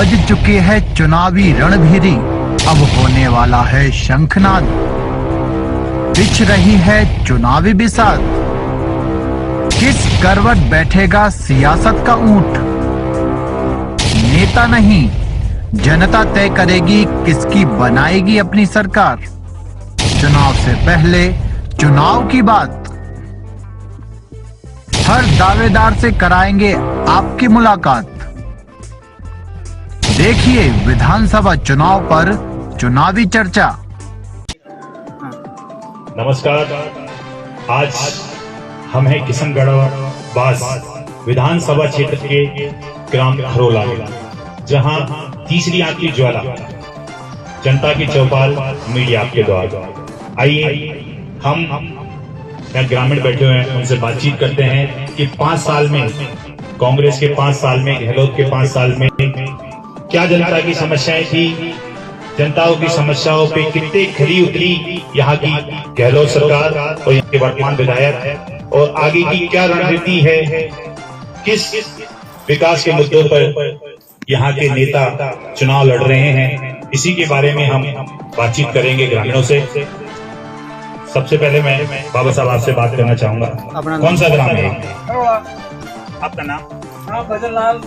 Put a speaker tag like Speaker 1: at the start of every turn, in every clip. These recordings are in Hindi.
Speaker 1: बज चुकी है चुनावी रणभेरी, अब होने वाला है शंखनाद। बिछ रही है चुनावी बिसात, किस करवट बैठेगा सियासत का ऊंट। नेता नहीं जनता तय करेगी किसकी बनाएगी अपनी सरकार। चुनाव से पहले चुनाव की बात, हर दावेदार से कराएंगे आपकी मुलाकात। देखिए विधानसभा चुनाव पर चुनावी चर्चा।
Speaker 2: नमस्कार, आज हम हैं किशनगढ़ बास विधानसभा क्षेत्र के ग्राम खरोला में, जहां तीसरी आंख की ज्वाला जनता की चौपाल मीडिया आपके द्वारा। आइए हम यहाँ ग्रामीण बैठे हुए हैं, उनसे बातचीत करते हैं कि 5 साल में, कांग्रेस के 5 साल में, गहलोत के 5 साल में क्या जनता की समस्याएं थी, जनताओं की समस्याओं पे कितने खरी उतरी यहाँ की गहलोत सरकार और यहाँ के वर्तमान विधायक, और आगे की क्या रणनीति है, किस विकास के मुद्दों पर यहाँ के नेता चुनाव लड़ रहे हैं, इसी के बारे में हम बातचीत करेंगे ग्रामीणों से। सबसे पहले मैं बाबा साहब आपसे बात करना चाहूंगा, कौन सा ग्राम है आपका? नाम? भजनलाल।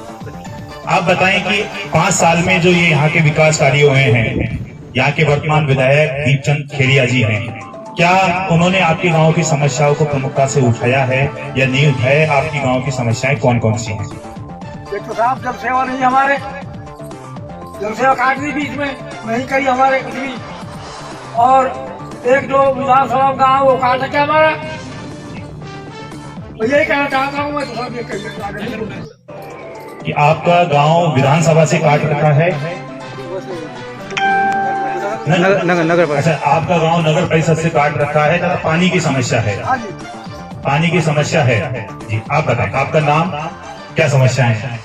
Speaker 2: आप बताएं कि 5 साल में जो ये यहाँ के विकास कार्य हुए हैं, यहाँ के वर्तमान विधायक दीपचंद खेड़िया जी हैं, क्या उन्होंने आपके गांव की समस्याओं को प्रमुखता से उठाया है या नहीं उठाया? आपकी गांव की समस्याएं कौन कौन सी हैं?
Speaker 3: देखो साहब, जल सेवा नहीं, हमारे जल सेवा काट दी बीच में, नहीं करी हमारे कुछ भी, और एक जो विधानसभा गाँव वो काट के हमारा, यही कहना चाहता हूँ मैं। तो सब ये कहिए
Speaker 2: कि आपका गांव विधानसभा से काट रखा है?
Speaker 3: नगर
Speaker 2: अच्छा, आपका गांव नगर परिषद से काट रखा है, तथा पानी की समस्या है। पानी की समस्या है जी। आप बताएं, आपका नाम, क्या समस्याएं हैं?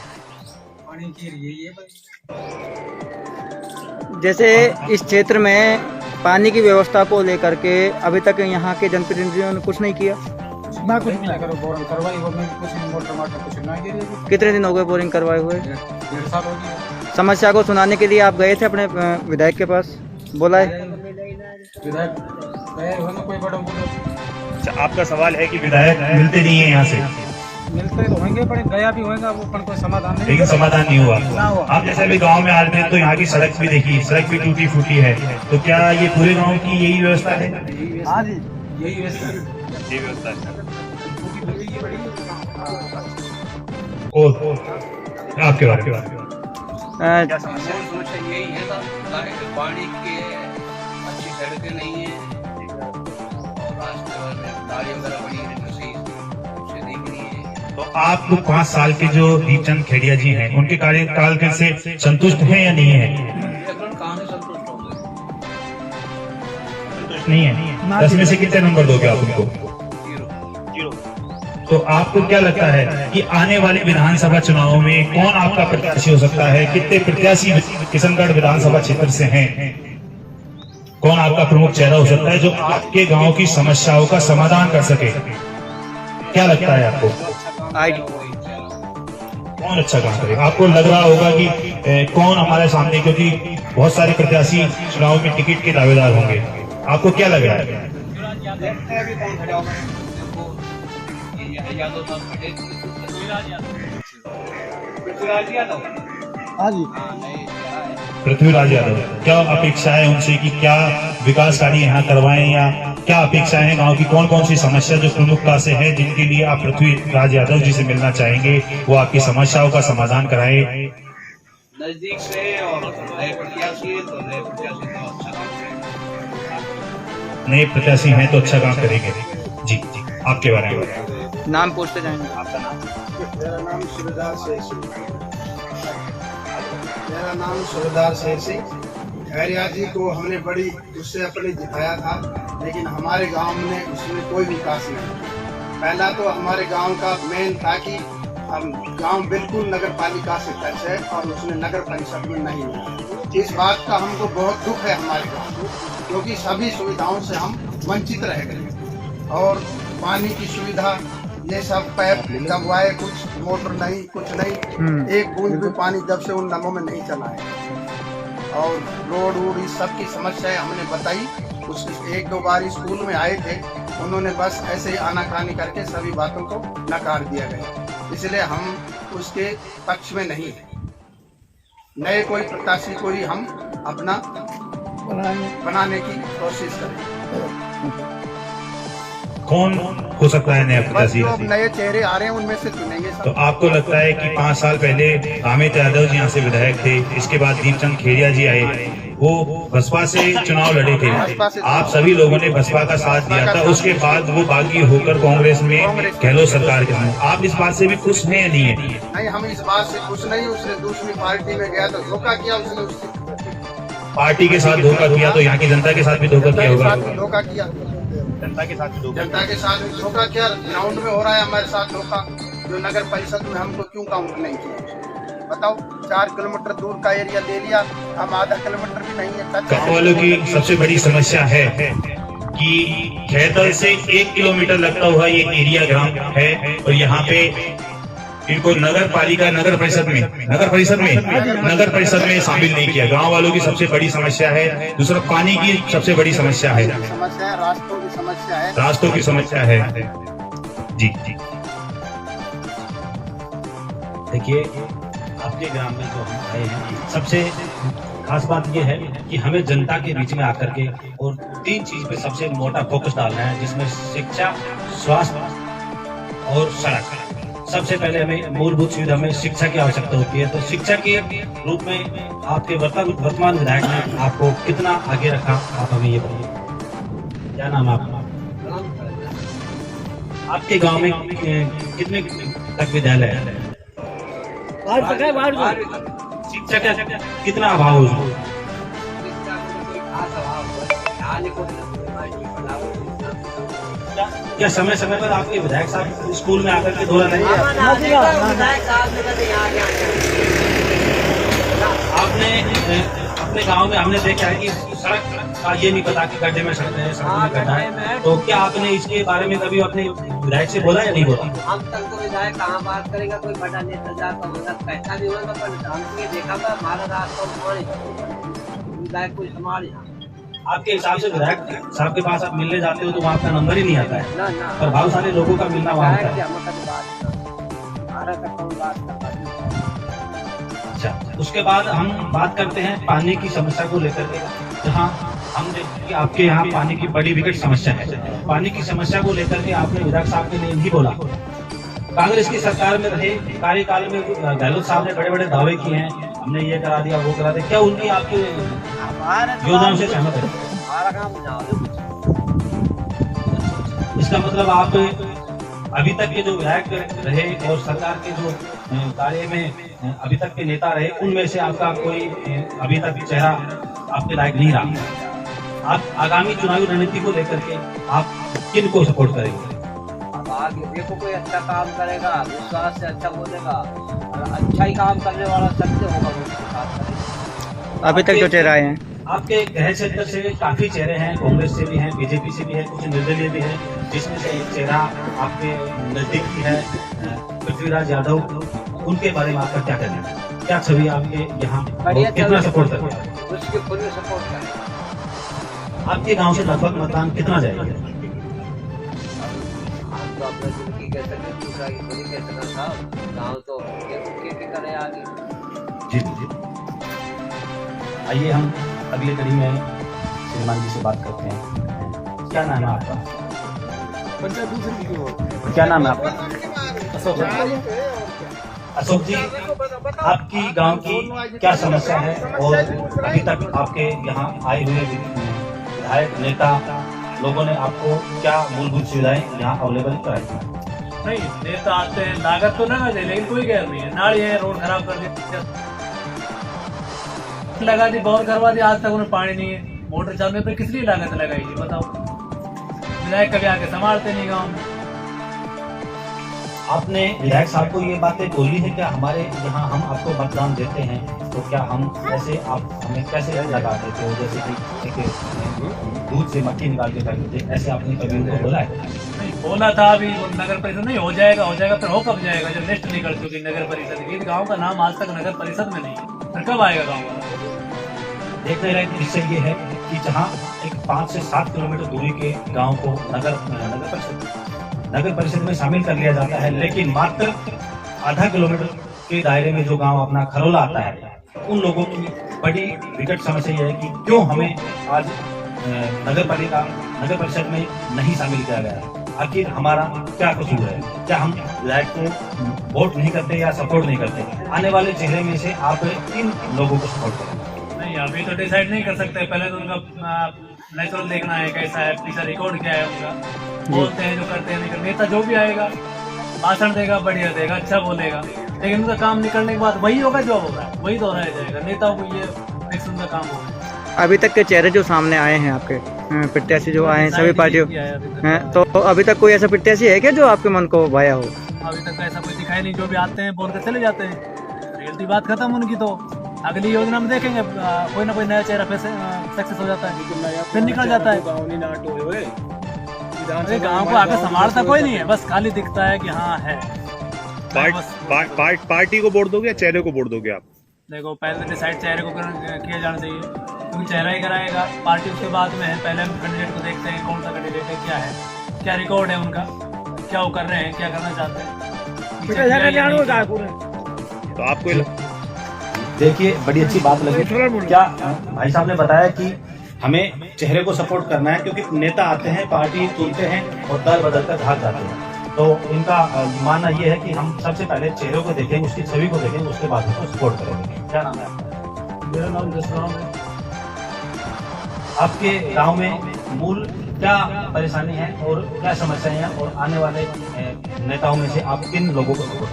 Speaker 4: जैसे इस क्षेत्र में पानी की व्यवस्था को लेकर के अभी तक यहाँ के जनप्रतिनिधियों ने कुछ नहीं किया।
Speaker 3: ना कुछ नहीं करो, बोरिंग करवाई हो नहीं, कुछ नहीं, मोटर माटर कुछ ना गिरी।
Speaker 4: कितने दिन हो गए बोरिंग करवाए हुए?
Speaker 3: 1.5 साल हो गया।
Speaker 4: समस्या को सुनाने के लिए आप गए थे अपने विधायक के पास, बोला है?
Speaker 3: विधायक गए हो ना, कोई बड़ा बोलो।
Speaker 2: अच्छा, आपका सवाल है कि विधायक मिलते नहीं है यहाँ से?
Speaker 3: मिलते तो होंगे, पर गया भी होगा, वो पर कोई समाधान नहीं,
Speaker 2: लेकिन समाधान नहीं हुआ।
Speaker 3: ना हुआ।
Speaker 2: आप जैसे अभी गांव में आ रहे थे तो यहाँ की सड़क भी देखी, सड़क भी टूटी फूटी है, तो क्या ये पूरे गांव की यही व्यवस्था है?
Speaker 3: हाँ जी, यही व्यवस्था है।
Speaker 2: और आपके बारे में
Speaker 5: समस्या यही है साहब, पानी की अच्छी सड़कें नहीं है, और रास्ते में गाड़ी वगैरह बड़ी है, उसे देख रही है।
Speaker 2: तो आप 5 साल के जो दीपचंद खेड़िया जी हैं, उनके कार्यकाल के से संतुष्ट हैं या नहीं है?
Speaker 5: कहाँ से संतुष्ट होंगे?
Speaker 2: संतुष्ट नहीं है। 10 में से कितने नंबर दोगे आप उनको?
Speaker 5: 0।
Speaker 2: तो आपको क्या लगता है कि आने वाले विधानसभा चुनाव में कौन आपका प्रत्याशी हो सकता है? कितने प्रत्याशी किशनगढ़ विधानसभा क्षेत्र से हैं? कौन आपका प्रमुख चेहरा हो सकता है जो आपके गांव की समस्याओं का समाधान कर सके? क्या लगता है आपको? कौन अच्छा काम करेगा? आपको लग रहा होगा कि कौन हमारे सामने, क्योंकि बहुत सारे प्रत्याशी चुनाव में टिकट के दावेदार होंगे, आपको क्या लग रहा है?
Speaker 3: हाँ जी,
Speaker 2: पृथ्वीराज यादव, क्या अपेक्षा है उनसे कि क्या विकास कार्य यहाँ करवाएं, या क्या अपेक्षाएं हैं गांव की? कौन कौन सी समस्या जो प्रमुखता से है जिनके लिए आप पृथ्वीराज यादव जी से मिलना चाहेंगे, वो आपकी समस्याओं का समाधान कराए?
Speaker 5: नजदीक से और नए प्रत्याशी है तो नए प्रत्याशी तो अच्छा काम करेंगे।
Speaker 2: नए प्रत्याशी हैं तो अच्छा काम करेंगे। जी जी, आपके बारे में
Speaker 4: नाम पूछते जाएंगे।
Speaker 2: आपका नाम?
Speaker 6: मेरा नाम सुबेदार शेर सिंह। मेरा नाम सुबेदार शेर सिंह। खैरिया जी को हमने बड़ी उससे अपने जिताया था, लेकिन हमारे गांव में उसमें कोई विकास नहीं। पहला तो हमारे गांव का मेन था कि हम गांव बिल्कुल नगर पालिका से टच है और उसने नगर परिषद में नहीं मिला। इस बात का हमको बहुत दुख है हमारे गांव को, क्योंकि सभी सुविधाओं से हम वंचित रह गए। और पानी की सुविधा ये सब पैप दबवाए, कुछ मोटर नहीं, कुछ नहीं, एक बूंद भी पानी जब से उन नलों में नहीं चला है। और रोड वोड इस सब की समस्याएं हमने बताई। उस 1-2 बार स्कूल में आए थे, उन्होंने बस ऐसे ही आनाकानी करके सभी बातों को नकार दिया गया। इसलिए हम उसके पक्ष में नहीं है। नए कोई प्रत्याशी को ही हम अपना बनाने की कोशिश करें।
Speaker 2: कौन हो सकता है नया
Speaker 6: बस
Speaker 2: प्रत्याशी?
Speaker 6: जो अब नए चेहरे आ रहे हैं उनमें से चुनेंगे सब।
Speaker 2: तो आपको लगता है कि 5 साल पहले अमित यादव जी यहाँ से विधायक थे, इसके बाद दीपचंद खेड़िया जी आए, वो बसपा से चुनाव लड़े थे, आप सभी लोगों ने बसपा का साथ दिया था, उसके बाद वो बागी होकर कांग्रेस में गहलोत सरकार के साथ, आप इस बात से भी खुश हैं या नहीं है?
Speaker 6: नहीं, हम इस बात से खुश नहीं। उसने दूसरी पार्टी में गया तो धोखा किया उसने, उसकी
Speaker 2: पार्टी के साथ धोखा किया तो यहाँ की जनता के साथ भी धोखा किया होगा।
Speaker 6: धोखा किया,
Speaker 2: जनता के साथ भी
Speaker 6: जनता के साथ भी धोखा किया। ग्राउंड में हो रहा है हमारे साथ धोखा, जो नगर परिषद में हमको क्यों काउंट नहीं किया? बताओ, 4 किलोमीटर दूर का एरिया ले लिया, हम आधा किलोमीटर भी नहीं है।
Speaker 2: गाँव वालों की सबसे बड़ी समस्या है कि खैतर से 1 किलोमीटर लगता हुआ ये एरिया ग्राम है और यहाँ पे इनको नगर परिषद में शामिल नहीं किया। गांव वालों की सबसे बड़ी समस्या है। दूसरा, पानी की सबसे बड़ी समस्या है,
Speaker 6: रास्तों की समस्या है,
Speaker 2: रास्तों की समस्या है। जी जी,
Speaker 7: देखिए, आपके ग्राम में जो हम आए हैं, सबसे खास बात यह है कि हमें जनता के बीच में आकर के और 3 चीज पे सबसे मोटा फोकस डालना है, जिसमें शिक्षा, स्वास्थ्य और सड़क। सबसे पहले हमें मूलभूत सुविधा में शिक्षा की आवश्यकता होती है, तो शिक्षा के रूप में आपके वर्तमान विधायक ने आपको कितना आगे रखा, आप हमें ये बताइए। क्या नाम है आपका? आपके गांव में कितने तक विद्यालय है? शिक्षा का कितना अभाव है? क्या समय समय पर आपके विधायक साहब स्कूल में आकर के दौरा नहीं? आपने अपने गांव में हमने देखा है कि सड़क का ये नहीं पता कि गड्ढे में सड़क में गड्ढा है, तो क्या आपने इसके बारे में कभी अपने विधायक से बोला या नहीं बोला?
Speaker 5: हम तक तो विधायक कहाँ बात करेगा, कोई बड़ा नेता जाता मतलब पैसा भी होगा, पर हमने ये देखा था हमारा रास्ता विधायक कोई हमारे यहाँ।
Speaker 7: आपके हिसाब से विधायक साहब के पास आप मिलने जाते हो तो वहाँ आपका नंबर ही नहीं आता है,
Speaker 5: ना ना,
Speaker 7: पर बहुत सारे लोगों का मिलना वहाँ होता है। अच्छा, उसके बाद हम बात करते हैं पानी की समस्या को लेकर के, जहाँ हम देखते कि आपके यहाँ पानी की बड़ी विकट समस्या है। पानी की समस्या को लेकर के आपने विधायक साहब के लिए नहीं बोला। कांग्रेस की सरकार में रहे कार्यकाल में गहलोत साहब ने बड़े बड़े दावे किए हैं, हमने ये करा दिया, वो करा दिया, क्या उनकी आपके योजनाओं से सहमत है? इसका मतलब आप अभी तक के जो विधायक रहे और सरकार के जो कार्य में अभी तक के नेता रहे, उनमें से आपका कोई अभी तक चेहरा आपके लायक नहीं रहा। आप आगामी चुनावी रणनीति को लेकर के आप किन को सपोर्ट करेंगे?
Speaker 5: आगे देखो, कोई अच्छा काम करेगा, विश्वास से अच्छा बोलेगा और अच्छा ही काम करने वाला सत्य होगा, उसके साथ करेगा।
Speaker 4: अभी तक जो चेहरा आए हैं
Speaker 7: आपके गृह क्षेत्र से काफी चेहरे हैं, कांग्रेस से भी हैं, बीजेपी से भी है, कुछ निर्दलीय भी है, जिसमें से एक चेहरा आपके नजदीक भी है, पृथ्वीराज यादव। उनके बारे में आपका क्या कहना है? क्या छवि आपके यहाँ कितना सपोर्ट करते हैं?
Speaker 5: उसके फुल सपोर्ट करेगा।
Speaker 7: आपके गांव से लगभग मतदान कितना जाएगा?
Speaker 5: हम तो अपना जिंदगी कह सकते, दूसरा की थोड़ी कह सकता साहब, गाँव तो के करे आगे।
Speaker 7: जी जी, आइए हम अगले कड़ी में श्रीमान जी से बात करते हैं। क्या नाम है आपका? क्या नाम है आपका? अशोक जी, आपकी गांव की क्या समस्या है और अभी तक आपके यहाँ आए हुए विधायक नेता लोगों ने आपको क्या मूलभूत सुविधाएं यहाँ अवेलेबल कराई?
Speaker 8: नहीं, नेता आते हैं, लागत तो ना दे, लेकिन कोई गैर नहीं है। नाली है, रोड खराब कर दिया, लगा दी, बोर करवा दी, आज तक उन्हें पानी नहीं है। मोटर चलने पर किस लिए लागत लगाई जी, बताओ। विधायक कभी आके संभालते नहीं गाँव में।
Speaker 7: आपने विधायक साहब को ये बातें बोली है क्या हमारे यहाँ हम आपको मतदान देते हैं तो क्या हम ऐसे आप हमें कैसे लगा देते हो, जैसे कि एक दूध से मक्खी निकाल के फेंक देते, ऐसे आपने कभी उनको बोला है?
Speaker 8: नहीं, बोला था अभी वो नगर परिषद नहीं हो जाएगा फिर हो कब जाएगा जब लिस्ट निकल चुकी नगर परिषद की। गांव का नाम आज तक नगर परिषद में नहीं है, फिर कब आएगा गांव का?
Speaker 7: देखने लायक विषय ये है कि जहाँ एक 5 से 7 किलोमीटर दूरी के गांव को नगर परिषद में शामिल कर लिया जाता है, लेकिन मात्र आधा किलोमीटर के दायरे में जो गांव अपना खरोला आता है, उन लोगों की बड़ी विकट समस्या यह है कि क्यों हमें आज नगर परिषद में नहीं शामिल किया गया है। आखिर हमारा क्या कसूर है? क्या हम विधायक को वोट नहीं करते या सपोर्ट नहीं करते? आने वाले चेहरे में से आप किन लोगों को सपोर्ट करें?
Speaker 8: नहीं, अभी तो डिसाइड नहीं कर सकते। पहले तो उनका नेचुरल देखना है कैसा है, पीछा रिकॉर्ड क्या है उनका, बोलते हैं जो करते हैं नहीं करते। नेता जो भी आएगा भाषण देगा, बढ़िया देगा, अच्छा बोलेगा, लेकिन उनका काम निकलने के बाद वही होगा जो होगा, वही दोहराया जाएगा। नेताओं को ये फिक्स उनका काम होगा।
Speaker 4: अभी तक के चेहरे जो सामने आए हैं आपके प्रत्याशी जो आए हैं सभी पार्टियों हैं, तो अभी तक कोई ऐसा प्रत्याशी है क्या जो आपके मन को भाया हो?
Speaker 8: अभी तक ऐसा कोई दिखाई नहीं। जो भी आते हैं बोल के चले जाते हैं, रियलिटी बात खत्म उनकी। तो अगली योजना में देखेंगे कोई ना कोई नया चेहरा फिर सक्सेस हो जाता है, फिर निकल जाता है। गाँव को आगे संभालता कोई नहीं है, बस खाली दिखता है कि हाँ है।
Speaker 9: पार्टी को वोट दोगे या चेहरे को वोट दोगे आप?
Speaker 8: देखो, पहले डिसाइड चेहरे को किया जाना चाहिए, क्योंकि चेहरा ही कराएगा। पार्टी उसके बाद में है। पहले हम कैंडिडेट को देखते हैं कौन सा कैंडिडेट है, क्या है, क्या रिकॉर्ड है उनका, क्या वो कर रहे हैं, क्या करना चाहते हैं।
Speaker 9: तो आपको
Speaker 7: देखिए, बड़ी अच्छी बात लगी क्या भाई साहब ने बताया कि हमें चेहरे को सपोर्ट करना है, क्योंकि नेता आते हैं, पार्टी चुनते हैं और दल बदल कर भाग जाते हैं। तो इनका मानना ये है कि हम सबसे पहले चेहरे को देखेंगे, उसकी छवि को देखेंगे, उसके बाद उसको सपोर्ट करेंगे। क्या नाम है आपका?
Speaker 8: मेरा नाम जसराम है।
Speaker 7: आपके गांव में मूल क्या परेशानी है और क्या समस्याएं हैं, और आने वाले नेताओं में से आप किन लोगों को सपोर्ट?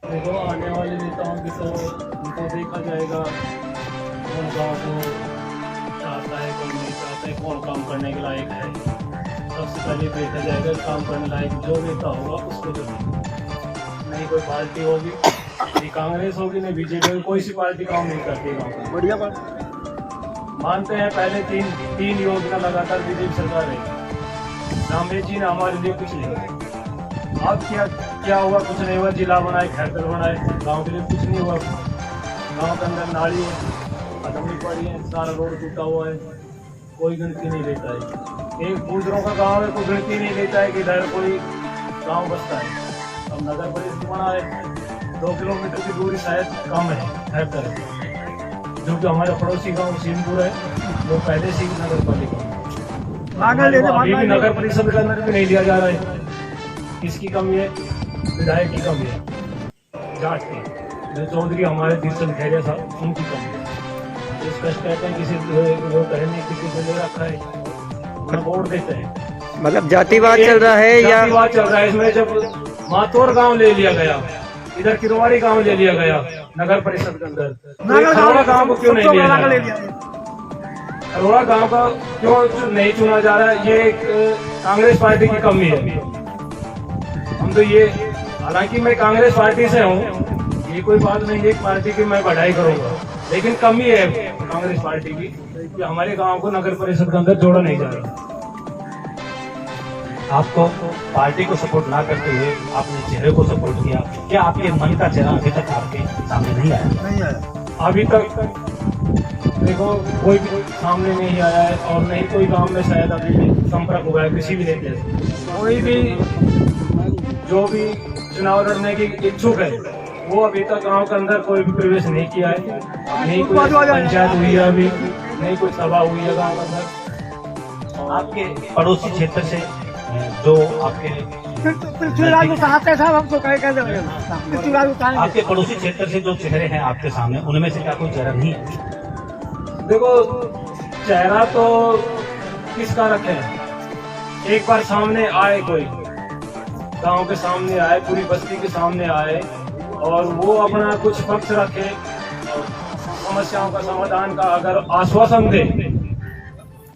Speaker 8: देखो, आने वाले नेताओं की तो उनको देखा जाएगा कौन गाँव को चाहता है, कौन नहीं चाहता है, कौन काम करने के लायक है। सबसे पहले देखा जाएगा काम करने लायक जो नेता होगा उसको चुनेंगे। नहीं कोई पार्टी होगी, नहीं कांग्रेस होगी, नहीं बीजेपी होगी, कोई सी पार्टी काम नहीं करती गाँव में। बढ़िया बात मानते हैं। पहले तीन योजना लगातार बीजेपी सरकार है, रामदेव जी ने हमारे लिए कुछ नहीं किया। अब क्या हुआ? कुछ नहीं हुआ। जिला बनाए, खैतर बनाए, गांव के लिए कुछ नहीं हुआ। गांव के अंदर नाली है, खत्म नहीं पड़ी है, सारा रोड टूटा हुआ है, कोई गिनती नहीं लेता है। एक दूसरों का गांव है, कोई गिनती नहीं लेता है कि इधर कोई गांव बसता है। अब नगर परिषद बना है, 2 किलोमीटर की दूरी शायद कम है खैतर, जो कि हमारे पड़ोसी गांव सीमपुर है, वो पहले से ही नगर पालिका अभी भी नगर परिषद के अंदर भी नहीं लिया जा रहा है। किसकी कमी है? विधायक की कमी है, जाट की, जो चौधरी हमारे तीर्थन खैरिया साहब, उनकी कमी है। इस कष्ट कहते हैं किसी वो कहने किसी को ले रखा है, उन्हें वोट देते हैं।
Speaker 4: मतलब जातिवाद चल रहा है या
Speaker 8: जातिवाद चल रहा है? इसमें जब मातोर गांव ले लिया गया, इधर किरवाड़ी गांव ले लिया गया नगर परिषद के अंदर, खरोड़ा गांव को क्यों नहीं लिया जा रहा? खरोड़ा गांव का क्यों नहीं चुना जा रहा है? ये कांग्रेस पार्टी की कमी है। हम तो ये, हालांकि मैं कांग्रेस पार्टी से हूँ, ये कोई बात नहीं, एक पार्टी की मैं बढ़ाई करूंगा, लेकिन कमी है कांग्रेस पार्टी की कि हमारे गांव को नगर परिषद के अंदर जोड़ा नहीं जा रहा।
Speaker 7: आपको पार्टी को सपोर्ट ना करते हुए आपने चेहरे को सपोर्ट किया, क्या आपके मन का चेहरा अभी तक आपके सामने नहीं आया?
Speaker 8: नहीं आया अभी तक। देखो, कोई भी सामने नहीं आया है, और नहीं कोई गांव में शायद अभी संपर्क हुआ है किसी भी नेता से। कोई भी जो भी चुनाव लड़ने की इच्छुक है, वो अभी तक गांव के अंदर कोई भी प्रवेश नहीं किया है। नहीं कोई पंचायत हुई है अभी, नहीं कोई सभा हुई है गांव के अंदर।
Speaker 7: आपके पड़ोसी क्षेत्र से जो आपके आपके पड़ोसी क्षेत्र से जो चेहरे हैं आपके सामने, उनमें से क्या कोई चेहरा नहीं है?
Speaker 8: देखो, चेहरा तो किसका रखे, एक बार सामने आए, कोई गांव के सामने आए, पूरी बस्ती के सामने आए, और वो अपना कुछ पक्ष रखे और समस्याओं का समाधान का अगर आश्वासन दे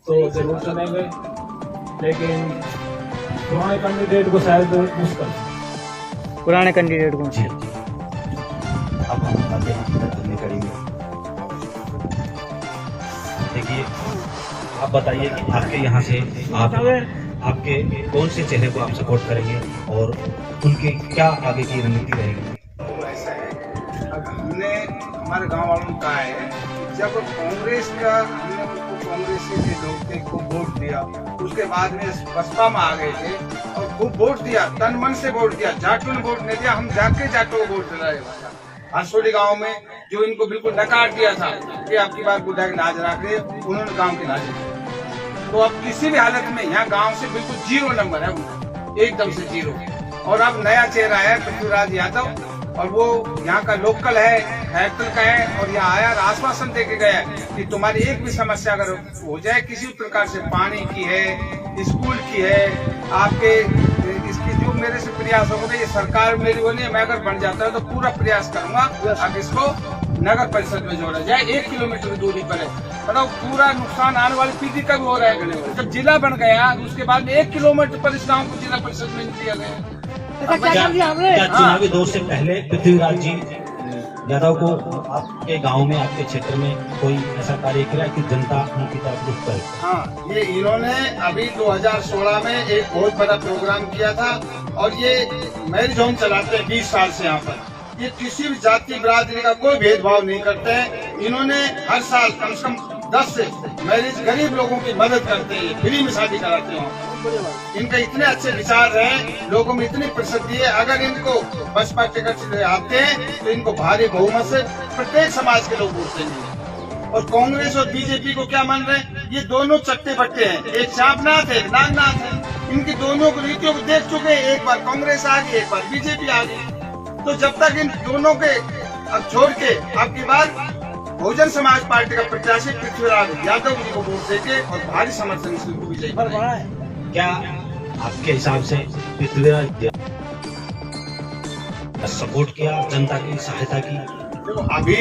Speaker 8: तो जरूर सुनेंगे। लेकिन पुराने कैंडिडेट को शायद मुश्किल,
Speaker 4: पुराने कैंडिडेट को।
Speaker 7: जी, अब हम आते हैं करेंगे। देखिए, आप बताइए कि आपके यहाँ से आप आपके कौन से चेहरे को आप सपोर्ट करेंगे और उनकी क्या आगे की रणनीति रहेगी?
Speaker 6: तो ऐसा है, अब हमने हमारे गांव वालों ने कहा है कि जब कांग्रेस का हमने उनको कांग्रेस के लोग थे को वोट दिया, उसके बाद में बसपा में आ गए थे और खूब वोट दिया, तन मन से वोट दिया, जाटों ने वोट नहीं दिया, हम जाके जाटों को वोट दिलाए। हंसोली गांव में जो इनको बिल्कुल नकार दिया था कि आपकी बार बुढ़ा की लाज रख रहे, उन्होंने गांव की लाज रखी। तो अब किसी भी हालत में यहाँ गांव से बिल्कुल 0 नंबर है, एकदम से 0। और अब नया चेहरा है पृथ्वीराज यादव, और वो यहाँ का लोकल है, हैदल का है, और यहाँ आया और आश्वासन दे के गया कि तुम्हारी एक भी समस्या अगर हो जाए किसी भी प्रकार से, पानी की है, स्कूल की है, आपके इसकी जो मेरे से प्रयास होगा, ये सरकार मेरी वो नहीं है, मैं अगर बन जाता है तो पूरा प्रयास करूंगा अब इसको नगर परिषद में जोड़ा जाए। 1 किलोमीटर की दूरी पर है, मतलब पूरा नुकसान आने वाली पीढ़ी का भी हो रहा है। जब जिला बन गया उसके बाद में 1 किलोमीटर पर इस गाँव को जिला परिषद में दिया गया।
Speaker 7: क्या चुनावी दौर से पहले पृथ्वीराज जी यादव को आपके गांव में, आपके क्षेत्र में कोई ऐसा कार्य किया कि जनता उनकी तरफ रुख करे?
Speaker 6: हाँ, ये इन्होंने अभी 2016 में एक बहुत बड़ा प्रोग्राम किया था, और ये मैरिज होम चलाते हैं 20 साल से यहाँ पर। ये किसी भी जाति बिरादरी का कोई भेदभाव नहीं करते हैं। इन्होंने हर साल कम से कम 10 से मैरिज गरीब लोगों की मदद करते हैं, फ्री में शादी कराते हैं। इनके इतने अच्छे विचार हैं, लोगों में इतनी प्रसिद्धि है, अगर इनको बसपा टिकट से आते हैं तो इनको भारी बहुमत से प्रत्येक समाज के लोग वोट देंगे। और कांग्रेस और बीजेपी को क्या मान रहे हैं, ये दोनों चट्टे बट्टे हैं, एक चापनाथ है, एक नागनाथ है। इनकी दोनों की नीतियों को देख चुके हैं, एक बार कांग्रेस आ गई, एक बार बीजेपी आ गई। तो जब तक इन दोनों के अब छोड़ के आपकी बात बहुजन समाज पार्टी का प्रत्याशी पृथ्वीराज यादव जी को वोट देके और भारी समर्थन से उनको विजयी बनाएंगे।
Speaker 7: क्या आपके हिसाब से पृथ्वीराज सपोर्ट किया, जनता की सहायता की?
Speaker 6: देखो, अभी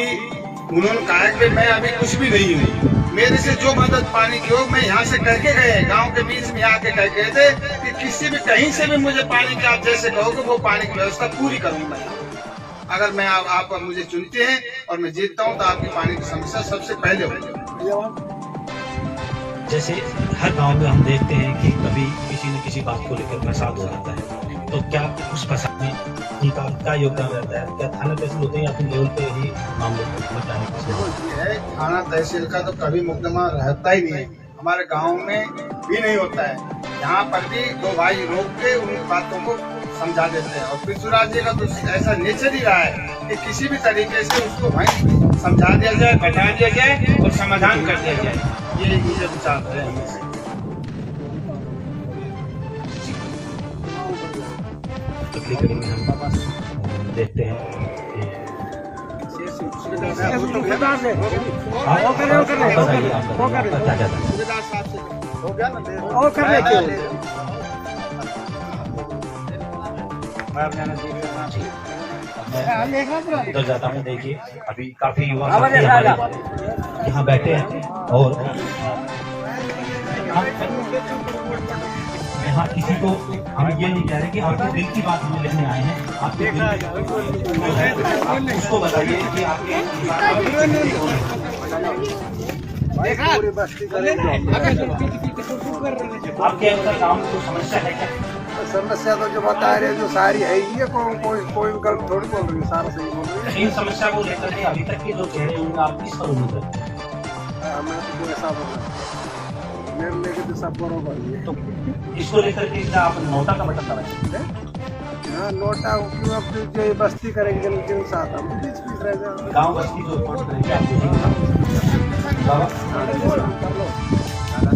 Speaker 6: उन्होंने कहा कि मैं अभी कुछ भी नहीं हूँ, मेरे से जो मदद पानी की हो, मैं यहाँ से कह के गए, गांव के बीच में आके कह गए थे कि किसी भी कहीं से भी मुझे पानी की आप जैसे कहोगे वो पानी की व्यवस्था पूरी करूंगा। अगर मैं आप मुझे चुनते हैं और मैं जीतता हूँ तो आपकी पानी की समस्या सबसे पहले होगी।
Speaker 7: जैसे हर गांव में हम देखते हैं कि कभी किसी न किसी बात को लेकर फसाद हो जाता है, तो क्या उस फसाद में उनका क्या योगदान रहता है? क्या थाना तहसील होते हैं या अपने लेवल पे ही मामले को बचाने की?
Speaker 6: थाना तहसील का तो कभी मुकदमा रहता ही नहीं है, हमारे गांव में भी नहीं होता है। यहाँ पर भी 2 भाई रोक के उन बातों को समझा देते हैं, और पृथ्वीराज जी का तो ऐसा नेचर ही रहा है कि किसी भी तरीके से उसको भाई समझा दिया जाए, बैठा दिया जाए और समाधान कर दिया जाए। ये मुझे विचार है।
Speaker 7: अगली कड़ी में हम देखते हैं उधर जाता हूँ। देखिए, अभी काफी युवा यहाँ बैठे हैं और यहाँ किसी को हम ये नहीं कह रहे कि आपके दिल की बात हमें लेने आए हैं, आपके दिल जो है आप उसको बताइए कि आपके अंदर काम को समस्या है क्या?
Speaker 6: समस्या तो जो बता रहे जो सारी है ही है, कोई गलत थोड़ी बोल रही है, सारा सही बोल रही है।
Speaker 7: इन समस्या को लेकर के अभी तक के जो चेहरे उनका आप किस पर उम्मीद रखते हैं?
Speaker 6: मैं तो कोई ऐसा बोल रहा मेरे लेके तो सब बरोबर है।
Speaker 7: तो इसको लेकर के क्या आप नोटा का बटन दबाएंगे?
Speaker 6: हाँ, नोटा क्यों अब जो बस्ती करेंगे जिन साथ हम बीच रह जाएंगे।
Speaker 7: गाँव बस्ती जो रिपोर्ट करेंगे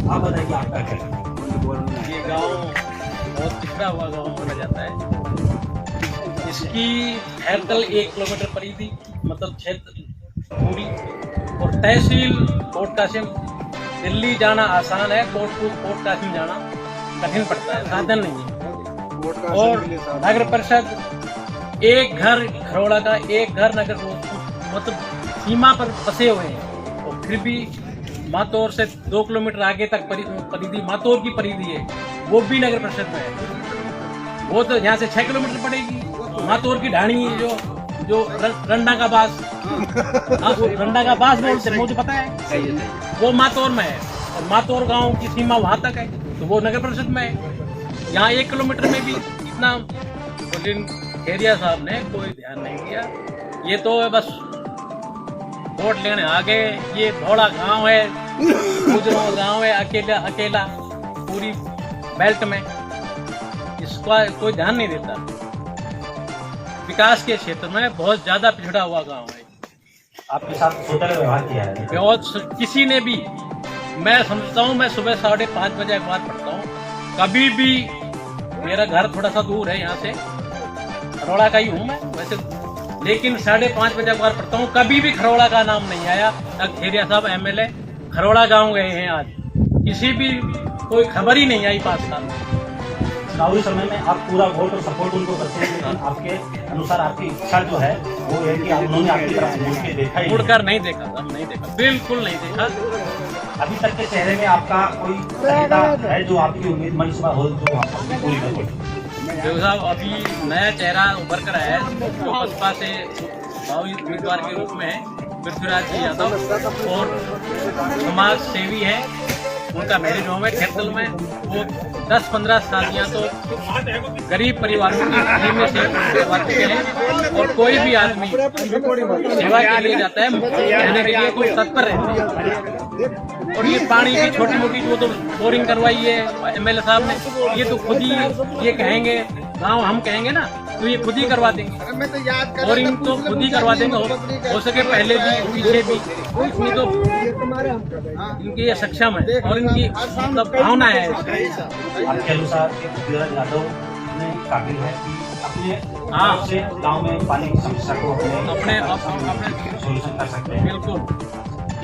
Speaker 7: आप बताइए आपका क्या?
Speaker 8: ये गांव बहुत पिछड़ा हुआ गांव माना जाता है। इसकी हैदल 1 किलोमीटर परिधि मतलब क्षेत्र पूरी, और तहसील कोट कासिम, दिल्ली जाना आसान है, कोट कासिम जाना कठिन पड़ता है, साधन नहीं है। और नगर परिषद एक घर खरोड़ा का, एक घर नगर मतलब सीमा पर बसे हुए हैं, और फिर भी मातौर से 2 किलोमीटर आगे तक परिधि मातौर की परिधि है, वो भी नगर परिषद में है। वो तो यहाँ से 6 किलोमीटर पड़ेगी। मातौर की ढाणी जो रंडा का बास, वो रंडा का बास बोलते हैं, मुझे पता है, वो मातौर में है, और मातौर गांव की सीमा वहां तक है, तो वो नगर परिषद में है। यहाँ 1 किलोमीटर में भी इतना खेरिया साहब ने कोई ध्यान नहीं दिया। ये तो बस वोट लेने आ गए। ये भोड़ा गांव है, गुजरों गांव है, अकेला अकेला पूरी बेल्ट में, इसका कोई ध्यान नहीं देता। विकास के क्षेत्र में बहुत ज्यादा पिछड़ा हुआ गांव है।
Speaker 7: आपके साथ सोचकर व्यवहार किया है?
Speaker 8: बहुत, किसी ने भी, मैं समझता हूँ, मैं सुबह 5:30 बजे अखबार पढ़ता हूँ, कभी भी, मेरा घर थोड़ा सा दूर है यहाँ से, खरोड़ा का ही हूँ मैं वैसे, लेकिन 5:30 बजे अखबार पढ़ता हूँ, कभी भी खरोड़ा का नाम नहीं आया। खेरिया साहब MLA खरोड़ा गांव गए हैं, आज किसी भी कोई खबर ही नहीं आई 5 साल।
Speaker 7: चुनावी समय में आप पूरा वोट और सपोर्ट उनको करते हैं, लेकिन आपके अनुसार आपकी इच्छा जो है वो है कि उन्होंने आपकी तरफ मुड़ के देखा ही
Speaker 8: मुड़कर नहीं देखा, हम नहीं देखा, बिल्कुल नहीं देखा।
Speaker 7: अभी तक के चेहरे में आपका कोई नेता है जो आपकी उम्मीद मंशा हो, जो आपकी पूरी कर दे?
Speaker 8: देखो साहब, अभी नया चेहरा उभर कर आया है जो बसपा से भावी उम्मीदवार के रूप में है, पृथ्वीराज जी यादव, और समाज सेवी है। उनका मैरिज होम है खेतल में। वो 10-15 शादियाँ तो गरीब परिवारों की में से करवा चुके हैं, और कोई भी आदमी सेवा के लिए जाता है, कहने के लिए कोई तत्पर है। और ये पानी की छोटी मोटी वो तो बोरिंग करवाई है MLA साहब ने, ये तो खुद ही ये कहेंगे, गाँव हम कहेंगे ना, तो ये खुद ही करवा देंगे, बोरिंग तो खुद ही करवा देंगे, हो सके पहले भी पीछे भी। इसमें तो इनकी ये सक्षम है और इनकी मतलब भावना है।
Speaker 7: आपके अनुसार पृथ्वीराज यादव ने काबिल है कि अपने से गांव में पानी की समस्या को अपने सोल्यूशन कर सकते हैं?
Speaker 8: बिल्कुल।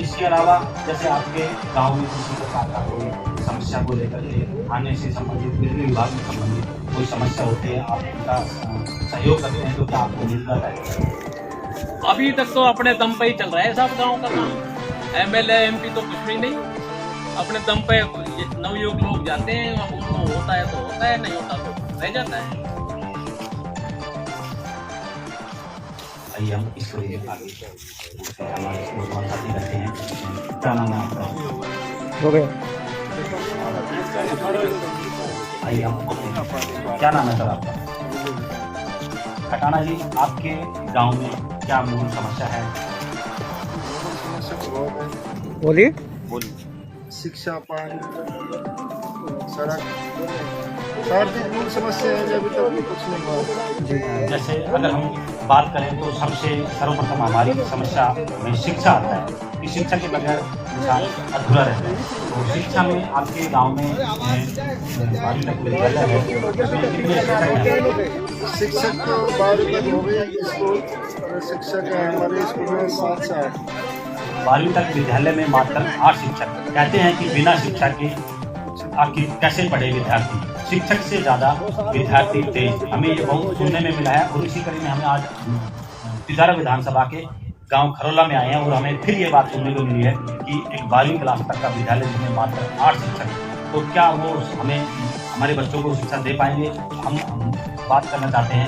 Speaker 7: इसके अलावा जैसे आपके गांव में किसी प्रकार का कोई समस्या को लेकर के आने से संबंधित, बिजली विभाग से संबंधित कोई समस्या होती है, आप उनका सहयोग करते हैं तो क्या आपको मिलता है?
Speaker 8: अभी तक तो अपने दम पे ही चल रहा है सब गाँव का काम। MLA MP तो कुछ भी नहीं, अपने दम पे नवयुवक लोग जाते हैं, अब उनको होता है तो होता है, नहीं होता तो रह जाता है।
Speaker 7: आइए हम इसको आगे हमारे नौजवान साथी रहते हैं। क्या नाम है आपका?
Speaker 4: हो गया।
Speaker 7: आइए हम क्या नाम है सर आपका? खटाना जी, आपके गांव में क्या मूल समस्या है?
Speaker 4: बोलिए।
Speaker 6: शिक्षा, पानी, सड़क, सारी मूल समस्या है, अभी तक कुछ नहीं हुआ।
Speaker 7: जैसे अगर हम बात करें तो सबसे सर्वप्रथम हमारी समस्या में शिक्षा आता है कि शिक्षा के बगैर इंसान अधूरा रहता है। तो शिक्षा में आपके गांव में 12वीं तक विद्यालय है, कितने शिक्षक हैं?
Speaker 6: शिक्षक तो 12वीं तक हो गई स्कूल, और शिक्षक है हमारे स्कूल में 7 से 8।
Speaker 7: 12वीं तक विद्यालय में मात्र 8 शिक्षक। कहते हैं कि बिना शिक्षा के आखिर कैसे पढ़े विद्यार्थी? शिक्षक से ज्यादा विद्यार्थी तेज, हमें ये बहुत सुनने में मिला है। और इसी कड़ी में हमें आज तिजारा विधानसभा के गांव खरोला में आए हैं और हमें फिर ये बात सुनने को मिली है कि एक 12वीं क्लास तक का विद्यालय जिसमें मात्र 8 शिक्षक, तो क्या वो हमें हमारे बच्चों को शिक्षा दे पाएंगे? हम बात करना चाहते हैं।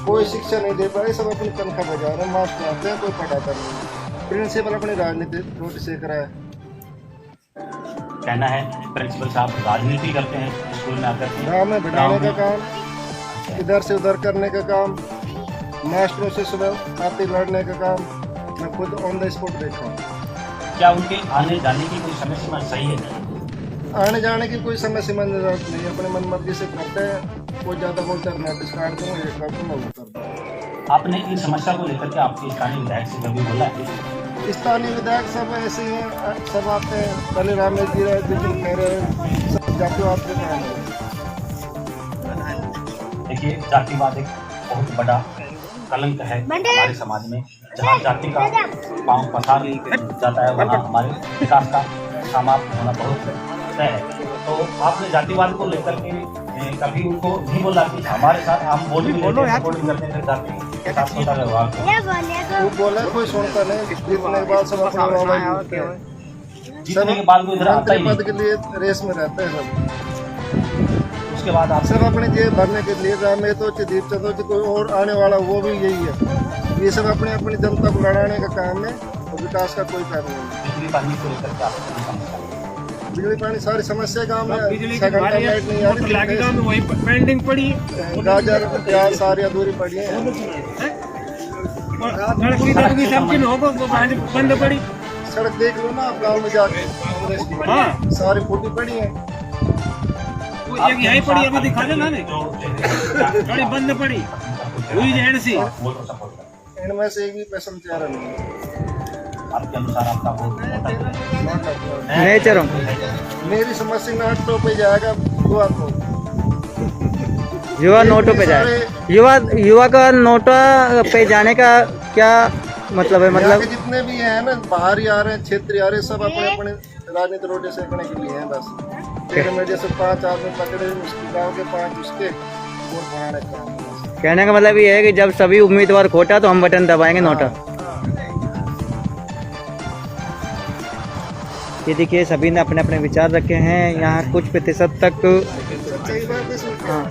Speaker 6: कोई शिक्षा नहीं दे पाए, सब अपनी तनख्वाह बजा रहे हैं, मास्टर आते हैं, कोई पढ़ाता नहीं। प्रिंसिपल अपनी राजनीति रोटी सेक रहा है।
Speaker 7: कहना है प्रिंसिपल साहब राजनीति करते हैं स्कूल में आकर के,
Speaker 6: गाँव में बिठाने का काम, इधर से उधर करने का काम, मास्टरों से सुबह आते लड़ने का काम, मैं खुद ऑन द स्पॉट देखा हूँ।
Speaker 7: क्या उनके आने जाने की कोई समय सीमा सही है?
Speaker 6: आने जाने की कोई समय सीमा नहीं, अपने मन मर्जी से करते हैं। कोई ज़्यादा बोलता है नोटिस काट दूँ, ये कर दूँ, मैं वो कर दूँ।
Speaker 7: आपने इन समस्या को लेकर के आपके स्थानीय विधायक से कभी बोला है?
Speaker 6: स्थानीय विधायक सब ऐसे ही हैं, सब आते हैं, पहले रामेश जी रहे, लेकिन कह रहे हैं सब जातिवाद के काम है।
Speaker 7: देखिए, जातिवाद एक बहुत बड़ा कलंक है हमारे समाज में। जहाँ जाति का पांव पसार जाता है वहाँ हमारे विकास का समाप्त होना बहुत तय है। तो आपने जातिवाद को लेकर के कभी उनको नहीं बोला कि हमारे साथ हम वोट भी करते हैं, जाति के साथ होता व्यवहार?
Speaker 6: वो बोला कोई सुनता नहीं, जीतने के बाद सब अपना
Speaker 7: जीतने के बाद वो इधर आता ही
Speaker 6: पद के लिए रेस में रहते हैं सब।
Speaker 7: उसके बाद आप
Speaker 6: सब अपने जेब भरने के लिए, रामेतो दीप चंद्र कोई और आने वाला वो भी यही है। ये सब अपनी अपनी जनता को लड़ाने का काम है और विकास का कोई काम नहीं है।
Speaker 7: बिजली पानी को लेकर के आपको समस्या?
Speaker 6: बिजली पानी सारी समस्या गाँव में,
Speaker 8: बिजली
Speaker 6: 6 घंटा
Speaker 8: हमारे
Speaker 6: लाइट नहीं आ
Speaker 8: मोटर लगी गाँव में, वही पेंडिंग पड़ी है।
Speaker 6: रही, गाजर प्याज सारी अधूरी पड़ी है।
Speaker 8: लड़की लड़की सबकी न होगा वो बंद पड़ी।
Speaker 6: सड़क देख लो ना आप गाँव में जाके,
Speaker 8: हाँ
Speaker 6: सारी फूटी पड़ी है।
Speaker 8: वो एक यहीं पड़ी है, दिखा देना ने बड़ी बंद पड़ी हुई जहन सी।
Speaker 6: इनमें से एक भी पैसा चारा नहीं है।
Speaker 4: नेचर हूँ।
Speaker 6: मेरी समस्या नोटों पे जाएगा युवा को,
Speaker 4: युवा नोटों पे जाए। युवा का नोटा पे जाने का क्या मतलब है?
Speaker 6: यहाँ
Speaker 4: मतलब
Speaker 6: के जितने भी हैं ना, बाहरी आ रहे हैं, क्षेत्रीय आ रहे हैं, सब अपने अपने राजनीति रोटे सेकने के लिए हैं बस। मेरे में जैसे 5 आदमी पकड़े, उसके गाँव के 5 उसके वोट बनाने का।
Speaker 4: कहने का मतलब ये है कि जब सभी उम्मीदवार खोटा तो हम बटन दबाएंगे नोटा। ये देखिए सभी ने अपने अपने विचार रखे हैं। यहाँ कुछ प्रतिशत तक हाँ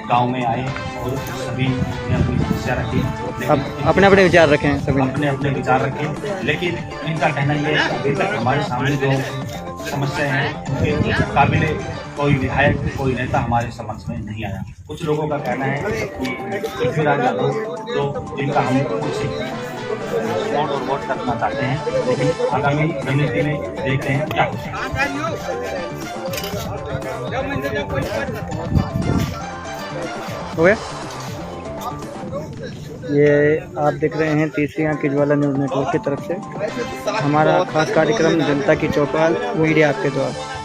Speaker 7: गांव में आए और सभी ने अपनी समस्या रखी,
Speaker 4: अब अपने अपने विचार रखे हैं सभी ने।
Speaker 7: अपने अपने विचार रखे, लेकिन इनका कहना ये है अभी तक हमारे सामने जो समस्या है उनके काबिले कोई विधायक कोई नेता हमारे समझ में नहीं आया। कुछ लोगों का कहना है कि पृथ्वीराज यादव जो जिनका हम कुछ वोट करना चाहते हैं, लेकिन आगामी रणनीति में देखते हैं क्या होता है।
Speaker 4: हो गया। ये आप देख रहे हैं तीसरी आंख की ज्वाला न्यूज़ नेटवर्क की तरफ से हमारा खास कार्यक्रम जनता की चौपाल मीडिया आपके द्वारा।